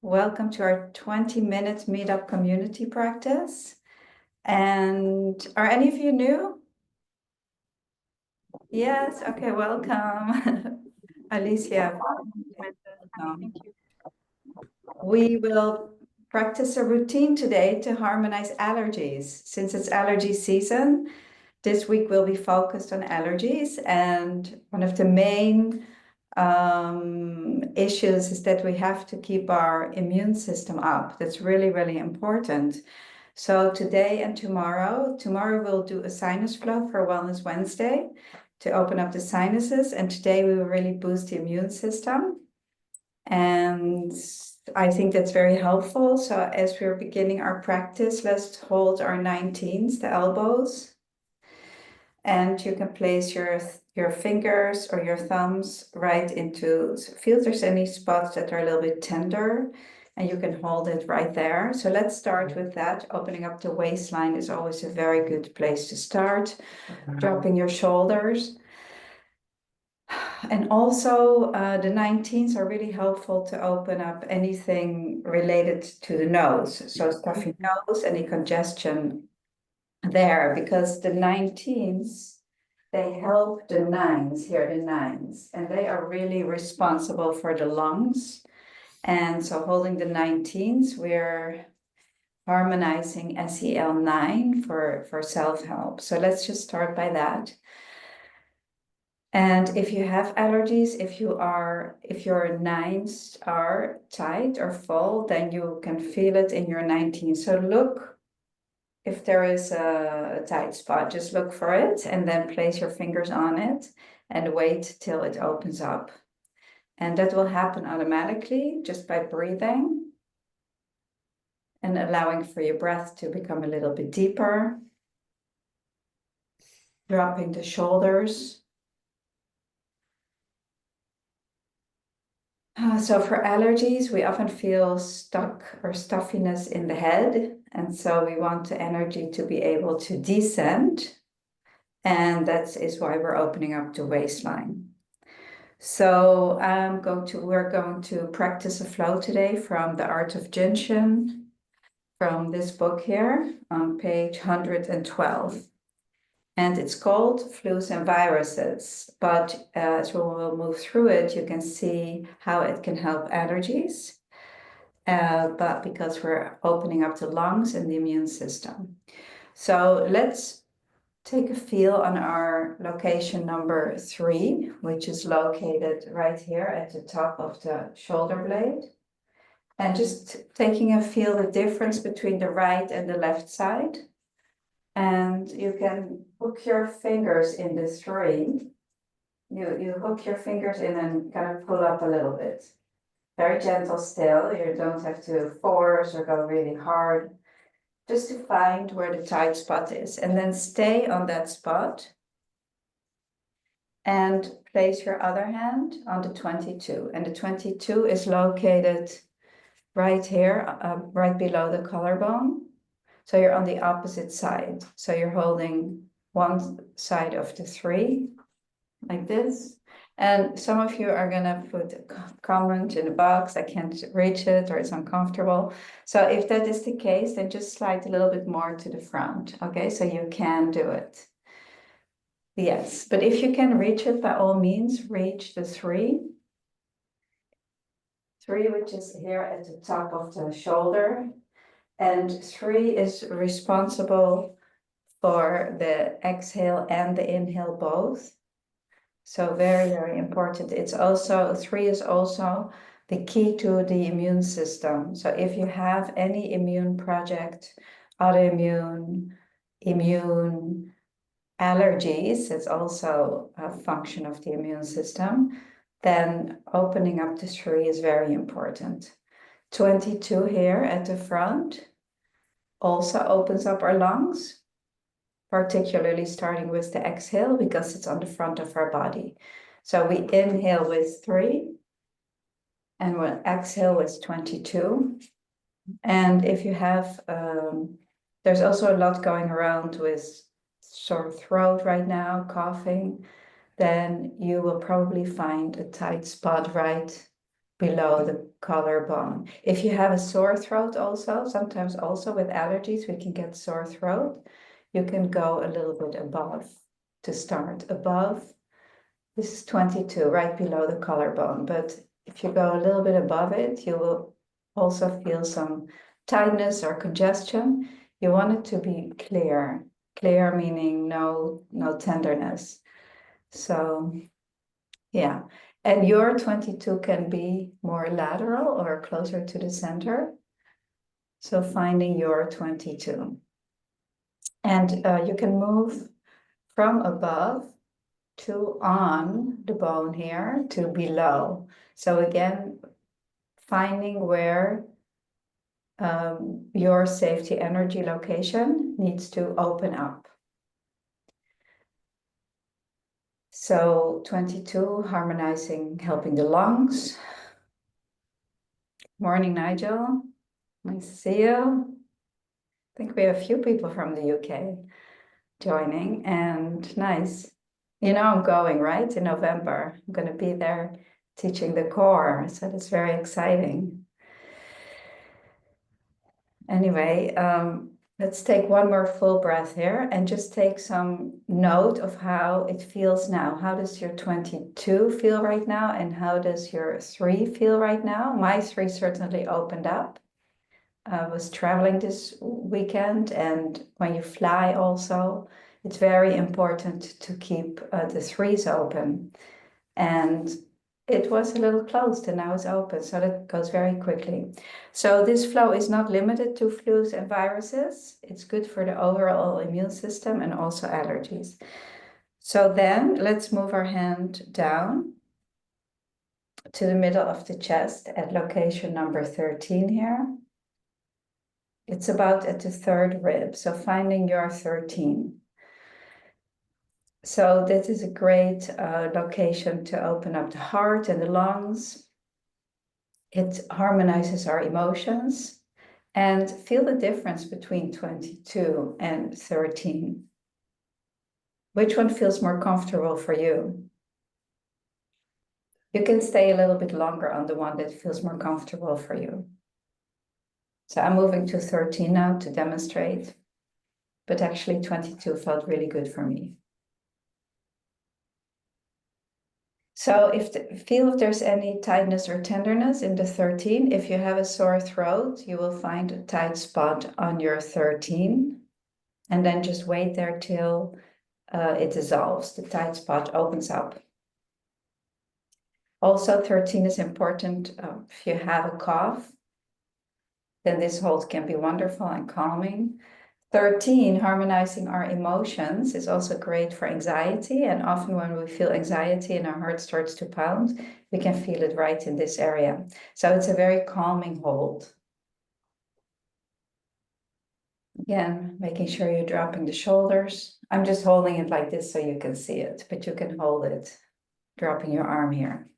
Welcome to our 20-minute meetup community practice. And are any of you new? Yes, okay, welcome. Alicia. Thank you. We will practice a routine today to harmonize allergies. Since it's allergy season, this week will be focused on allergies, and one of the main issues is that we have to keep our immune system up. That's really, really important. So today and tomorrow we'll do a sinus flow for Wellness Wednesday to open up the sinuses. And today we will really boost the immune system. And I think that's very helpful. So as we're beginning our practice, let's hold our 19s, the elbows. And you can place your fingers or your thumbs right into, feel if there's any spots that are a little bit tender, and you can hold it right there. So let's start with that. Opening up the waistline is always a very good place to start. Dropping your shoulders. And also the 19s are really helpful to open up anything related to the nose. So stuffy nose, any congestion there, because the 19s, they help the nines here, the nines, and they are really responsible for the lungs. And so holding the 19s, we're harmonizing SEL9 for self-help. So let's just start by that. And if you have allergies, if your nines are tight or full, then you can feel it in your 19. So look, if there is a tight spot, just look for it and then place your fingers on it and wait till it opens up. And that will happen automatically just by breathing and allowing for your breath to become a little bit deeper. Dropping the shoulders. So for allergies, we often feel stuck or stuffiness in the head. And so we want the energy to be able to descend. And that is why we're opening up the waistline. So we're going to practice a flow today from The Art of Jin Shin, from this book here on page 112. And it's called Flus and Viruses. But as we will move through it, you can see how it can help allergies. But because we're opening up the lungs and the immune system. So let's take a feel on our location number 3, which is located right here at the top of the shoulder blade. And just taking a feel the difference between the right and the left side. And you can hook your fingers in the 3. You hook your fingers in and kind of pull up a little bit. Very gentle still. You don't have to force or go really hard. Just to find where the tight spot is, and then stay on that spot and place your other hand on the 22. And the 22 is located right here, right below the collarbone. So you're on the opposite side. So you're holding one side of the 3 like this. And some of you are gonna put a comment in the box, I can't reach it, or it's uncomfortable. So if that is the case, then just slide a little bit more to the front, okay? So you can do it. Yes, but if you can reach it, by all means, reach the 3. 3, which is here at the top of the shoulder. And 3 is responsible for the exhale and the inhale both. So very, very important. It's also, 3 is also the key to the immune system. So if you have any immune project, autoimmune, immune allergies, it's also a function of the immune system, then opening up the 3 is very important. 22 here at the front also opens up our lungs, particularly starting with the exhale because it's on the front of our body. So we inhale with 3 and we'll exhale with 22. And if you have, there's also a lot going around with sore throat right now, coughing, then you will probably find a tight spot right below the collarbone. If you have a sore throat also, sometimes also with allergies, we can get sore throat. You can go a little bit above to start. Above, this is 22, right below the collarbone. But if you go a little bit above it, you will also feel some tightness or congestion. You want it to be clear. Clear meaning no tenderness. So yeah. And your 22 can be more lateral or closer to the center. So finding your 22. And you can move from above to on the bone here to below. So again, finding where your safety energy location needs to open up. So 22, harmonizing, helping the lungs. Morning, Nigel. Nice to see you. I think we have a few people from the UK joining, and nice. You know, I'm going, right? In November. I'm going to be there teaching the core. So that's very exciting. Anyway, let's take one more full breath here and just take some note of how it feels now. How does your 22 feel right now? And how does your 3 feel right now? My 3 certainly opened up. I was traveling this weekend, and when you fly also, it's very important to keep the 3s open. And it was a little closed and now it's open, so that goes very quickly. So this flow is not limited to flus and viruses. It's good for the overall immune system and also allergies. So then let's move our hand down to the middle of the chest at location number 13 here. It's about at the 3rd rib, so finding your 13. So this is a great location to open up the heart and the lungs. It harmonizes our emotions, and feel the difference between 22 and 13. Which one feels more comfortable for you? You can stay a little bit longer on the one that feels more comfortable for you. So I'm moving to 13 now to demonstrate, but actually 22 felt really good for me. So feel if there's any tightness or tenderness in the 13. If you have a sore throat, you will find a tight spot on your 13. And then just wait there till it dissolves, the tight spot opens up. Also, 13 is important if you have a cough, then this hold can be wonderful and calming. 13, harmonizing our emotions, is also great for anxiety. And often when we feel anxiety and our heart starts to pound, we can feel it right in this area. So it's a very calming hold. Again, making sure you're dropping the shoulders. I'm just holding it like this so you can see it, but you can hold it, dropping your arm here.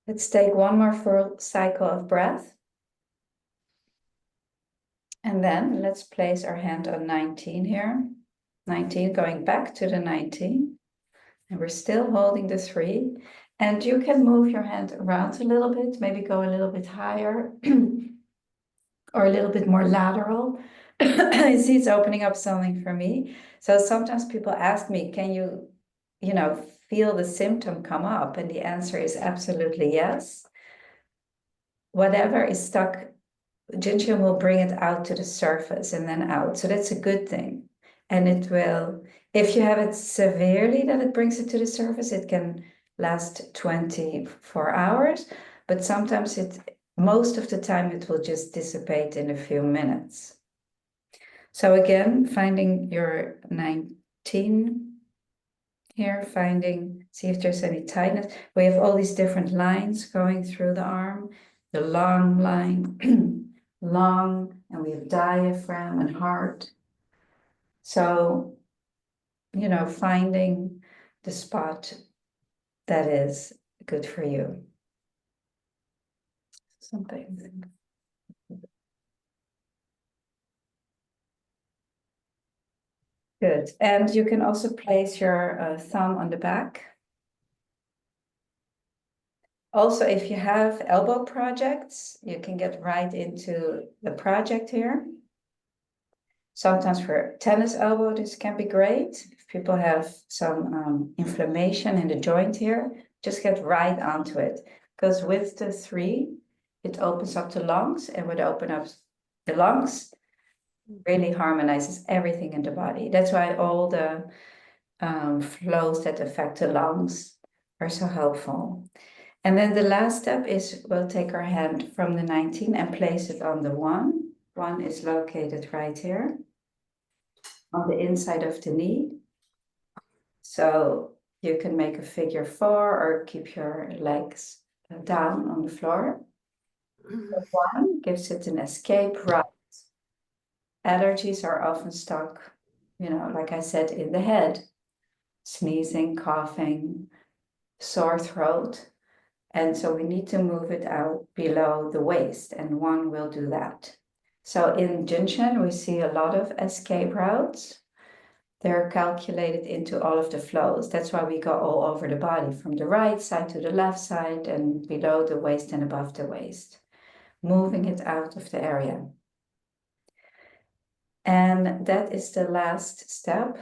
Let's take one more full cycle of breath. And then let's place our hand on 19 here. 19, going back to the 19. And we're still holding the 3. And you can move your hand around a little bit, maybe go a little bit higher or a little bit more lateral. I see it's opening up something for me. So sometimes people ask me, can you feel the symptom come up? And the answer is absolutely yes. Whatever is stuck, Jin Shin will bring it out to the surface and then out. So that's a good thing. And it will, if you have it severely that it brings it to the surface, it can last 24 hours. But sometimes most of the time, it will just dissipate in a few minutes. So again, finding your 19 here, see if there's any tightness. We have all these different lines going through the arm, the long line, lung, and we have diaphragm and heart. So, finding the spot that is good for you. Something. Good. And you can also place your thumb on the back Also, if you have elbow projects, you can get right into the project here. Sometimes for tennis elbow, this can be great. If people have some inflammation in the joint here, just get right onto it. Because with the 3, it opens up the lungs, and when it opens up the lungs, really harmonizes everything in the body. That's why all the flows that affect the lungs are so helpful. And then the last step is we'll take our hand from the 19 and place it on the 1. 1 is located right here on the inside of the knee. So you can make a figure 4 or keep your legs down on the floor. The 1 gives it an escape route. Allergies are often stuck, like I said, in the head. Sneezing, coughing, sore throat. And so we need to move it out below the waist, and 1 will do that. So in Jin Shin, we see a lot of escape routes. They're calculated into all of the flows. That's why we go all over the body, from the right side to the left side and below the waist and above the waist, moving it out of the area. And that is the last step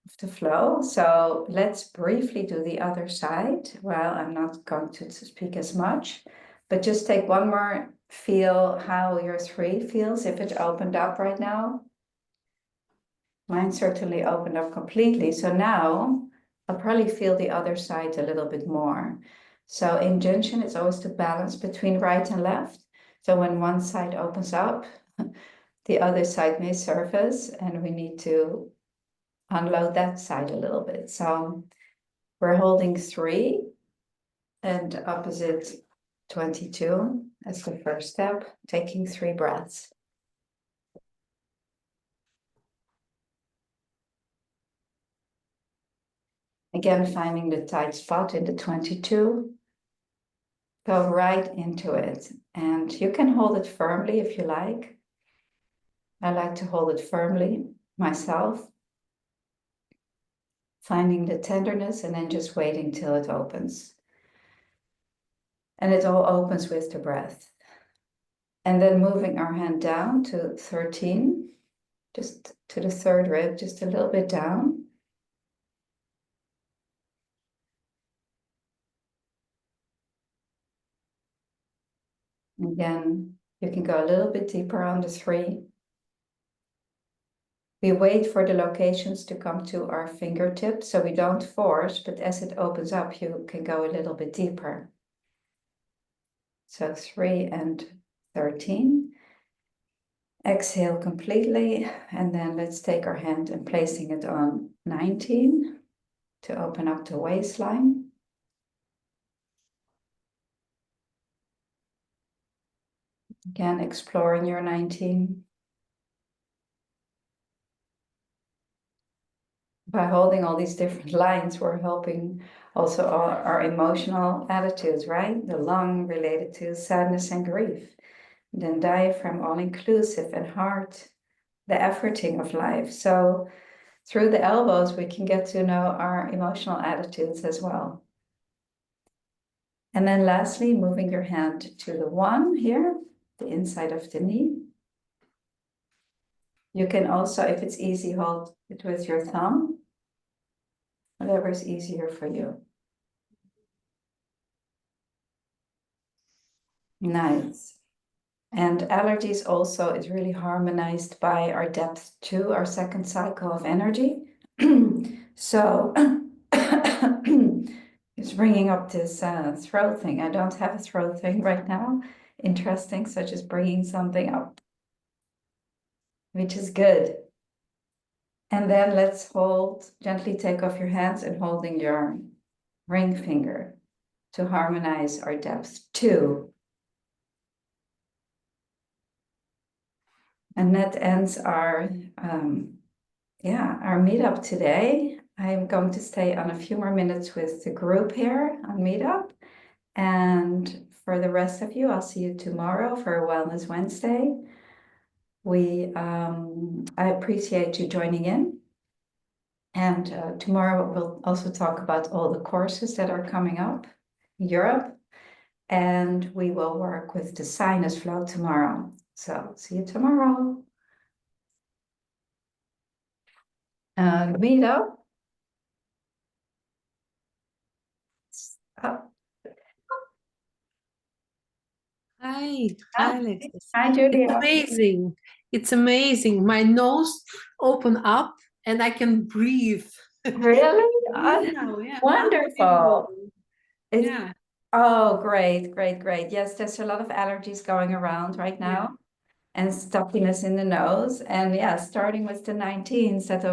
of the flow. So let's briefly do the other side. Well, I'm not going to speak as much, but just take one more feel how your 3 feels if it opened up right now. Mine certainly opened up completely. So now I'll probably feel the other side a little bit more. So in Jin Shin, it's always the balance between right and left. So when one side opens up, the other side may surface, and we need to unload that side a little bit. So we're holding 3 and opposite 22 as the first step, taking 3 breaths. Again, finding the tight spot in the 22. Go right into it. And you can hold it firmly if you like. I like to hold it firmly myself. Finding the tenderness and then just waiting till it opens. And it all opens with the breath. And then moving our hand down to 13, just to the 3rd rib, just a little bit down. Again, you can go a little bit deeper on the 3. We wait for the locations to come to our fingertips, so we don't force, but as it opens up, you can go a little bit deeper. So 3 and 13. Exhale completely, and then let's take our hand and placing it on 19 to open up the waistline. Again, exploring your 19. By holding all these different lines, we're helping also our emotional attitudes, right? The lung related to sadness and grief. Then diaphragm, all-inclusive, and heart, the efforting of life. So through the elbows, we can get to know our emotional attitudes as well. And then lastly, moving your hand to the 1 here, the inside of the knee. You can also, if it's easy, hold it with your thumb, whatever is easier for you. Nice. And allergies also is really harmonized by our depth 2, our 2nd cycle of energy. So it's bringing up this throat thing. I don't have a throat thing right now. Interesting, so just bringing something up, which is good. And then let's hold, gently take off your hands and holding your ring finger to harmonize our depth 2. And that ends our meetup today. I'm going to stay on a few more minutes with the group here on Meetup. And for the rest of you, I'll see you tomorrow for Wellness Wednesday. I appreciate you joining in. And tomorrow we'll also talk about all the courses that are coming up in Europe. And we will work with the sinus flow tomorrow. So see you tomorrow. Guido? Oh, Hi, ah, Alexis. hi, It's Julia. amazing. It's amazing. My nose opened up and I can breathe. Really? Breathe now. Yeah, Wonderful. unbelievable. It's, Yeah, oh, great, great, great. Yes, there's a lot of allergies going around right yeah. now and stuffiness in the nose. And yeah, starting with the 19th, that